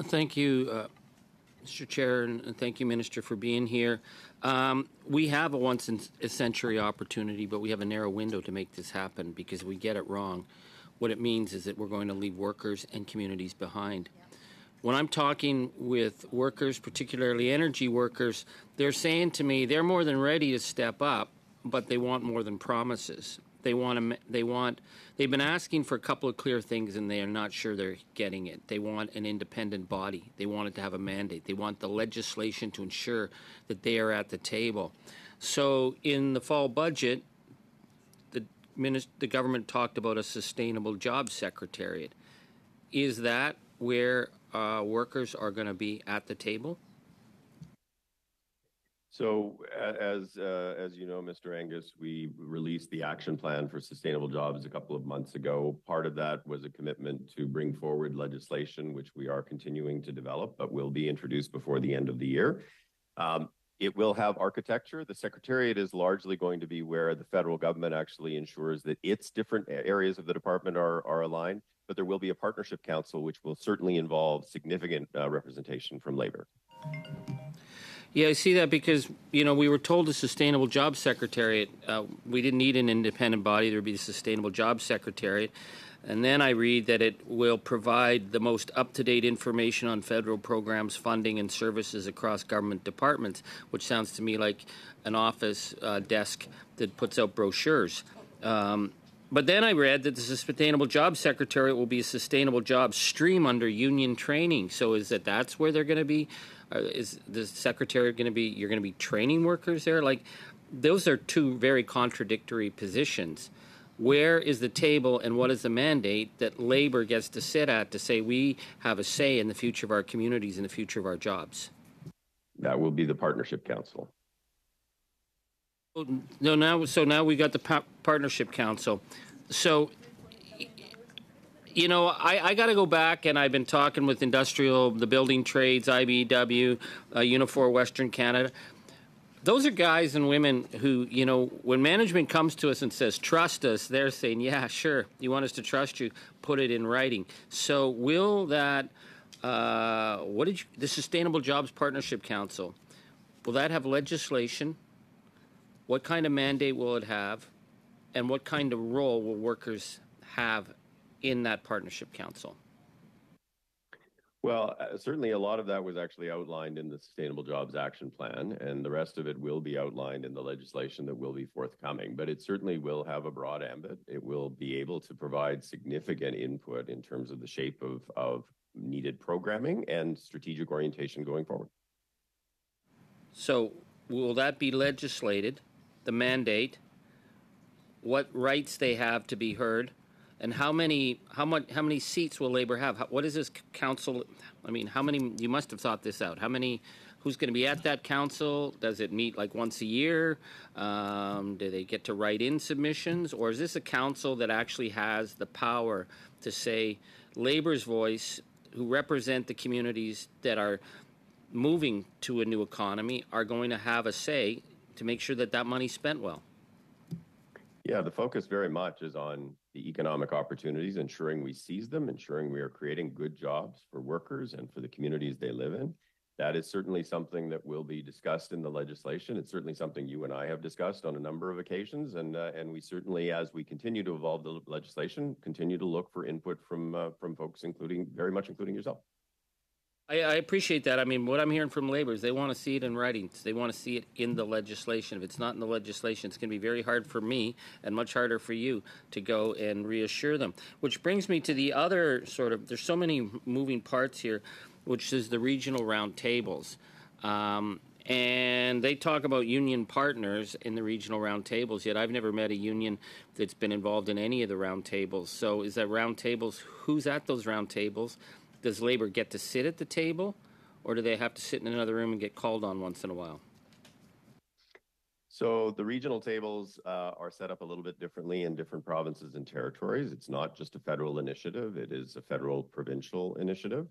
Thank you, Mr. Chair, and thank you, Minister, for being here. We have a once-in-a-century opportunity, but we have a narrow window to make this happen because we get it wrong. What it means is that we're going to leave workers and communities behind. When I'm talking with workers, particularly energy workers, they're saying to me they're more than ready to step up, but they want more than promises. They've been asking for a couple of clear things, and they are not sure they're getting it. They want an independent body. They want it to have a mandate. They want the legislation to ensure that they are at the table. So in the fall budget, the government talked about a sustainable jobs secretariat. Is that where workers are going to be at the table? So as you know, Mr. Angus, we released the action plan for sustainable jobs a couple of months ago. Part of that was a commitment to bring forward legislation, which we are continuing to develop, but will be introduced before the end of the year. It will have architecture. The Secretariat is largely going to be where the federal government actually ensures that its different areas of the department are aligned, but there will be a partnership council, which will certainly involve significant representation from labor. Yeah, I see that because, we were told the Sustainable Jobs Secretariat, we didn't need an independent body, there would be the Sustainable Jobs Secretariat. And then I read that it will provide the most up-to-date information on federal programs, funding, and services across government departments, which sounds to me like an office desk that puts out brochures. But then I read that the Sustainable Jobs Secretariat will be a sustainable jobs stream under union training. So that's where they're going to be? Is the Secretariat going to be, you're going to be training workers there? Like, those are two very contradictory positions. Where is the table and what is the mandate that labor gets to sit at to say we have a say in the future of our communities and the future of our jobs? That will be the Partnership Council. No, now we got the Partnership Council. So, I got to go back, and I've been talking with the building trades, IBEW, Unifor Western Canada. Those are guys and women who, when management comes to us and says, trust us, they're saying, yeah, sure, you want us to trust you, put it in writing. So will that, the Sustainable Jobs Partnership Council, will that have legislation? What kind of mandate will it have? And what kind of role will workers have in that Partnership Council? Well, certainly a lot of that was actually outlined in the Sustainable Jobs Action Plan, and the rest of it will be outlined in the legislation that will be forthcoming. But it certainly will have a broad ambit. It will be able to provide significant input in terms of the shape of needed programming and strategic orientation going forward. So will that be legislated, the mandate, what rights they have to be heard? And how many seats will Labor have? What is this council? I mean, how many? You must have thought this out. Who's going to be at that council? Does it meet like once a year? Do they get to write in submissions? Or is this a council that actually has the power to say Labor's voice, who represent the communities that are moving to a new economy, are going to have a say to make sure that money's spent well? Yeah, the focus very much is on the economic opportunities, ensuring we seize them, ensuring we are creating good jobs for workers and for the communities they live in. That is certainly something that will be discussed in the legislation. It's certainly something you and I have discussed on a number of occasions, and we certainly, as we continue to evolve the legislation, continue to look for input from folks, including yourself. I appreciate that. I mean, what I'm hearing from Labor is they want to see it in writing. They want to see it in the legislation. If it's not in the legislation, it's going to be very hard for me and much harder for you to go and reassure them. Which brings me to the other there's so many moving parts here, which is the regional roundtables. And they talk about union partners in the regional roundtables, yet I've never met a union that's been involved in any of the roundtables. So is that roundtables? Who's at those roundtables? Does Labor get to sit at the table, or do they have to sit in another room and get called on once in a while? So the regional tables are set up a little bit differently in different provinces and territories. It's not just a federal initiative. It is a federal provincial initiative.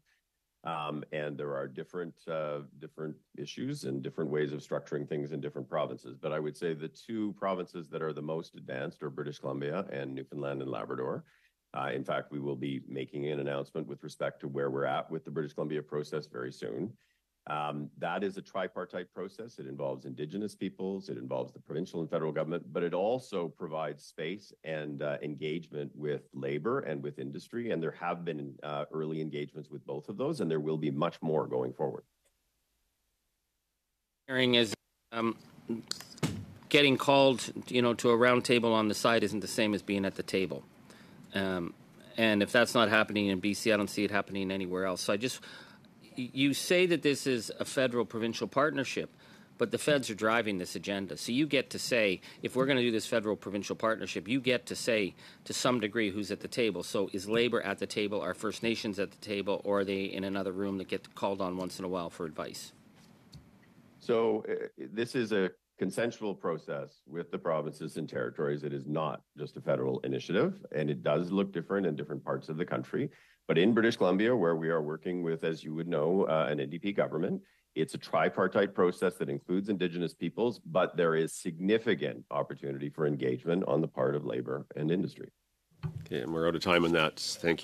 And there are different issues and different ways of structuring things in different provinces. But I would say the two provinces that are the most advanced are British Columbia and Newfoundland and Labrador. In fact, we will be making an announcement with respect to where we're at with the British Columbia process very soon. That is a tripartite process. It involves Indigenous peoples, it involves the provincial and federal government, but it also provides space and engagement with labor and with industry. And there have been early engagements with both of those, and there will be much more going forward. Hearing is getting called, to a round table on the side isn't the same as being at the table. And if that's not happening in BC, I don't see it happening anywhere else. So you say that this is a federal-provincial partnership, but the feds are driving this agenda. So you get to say, if we're going to do this federal-provincial partnership, you get to say to some degree who's at the table. So is Labour at the table, are First Nations at the table, or are they in another room that get called on once in a while for advice? So this is a consensual process with the provinces and territories. It is not just a federal initiative, and it does look different in different parts of the country. But in British Columbia, where we are working with, as you would know, an NDP government, it's a tripartite process that includes Indigenous peoples, but there is significant opportunity for engagement on the part of labor and industry. Okay, and we're out of time on that. Thank you.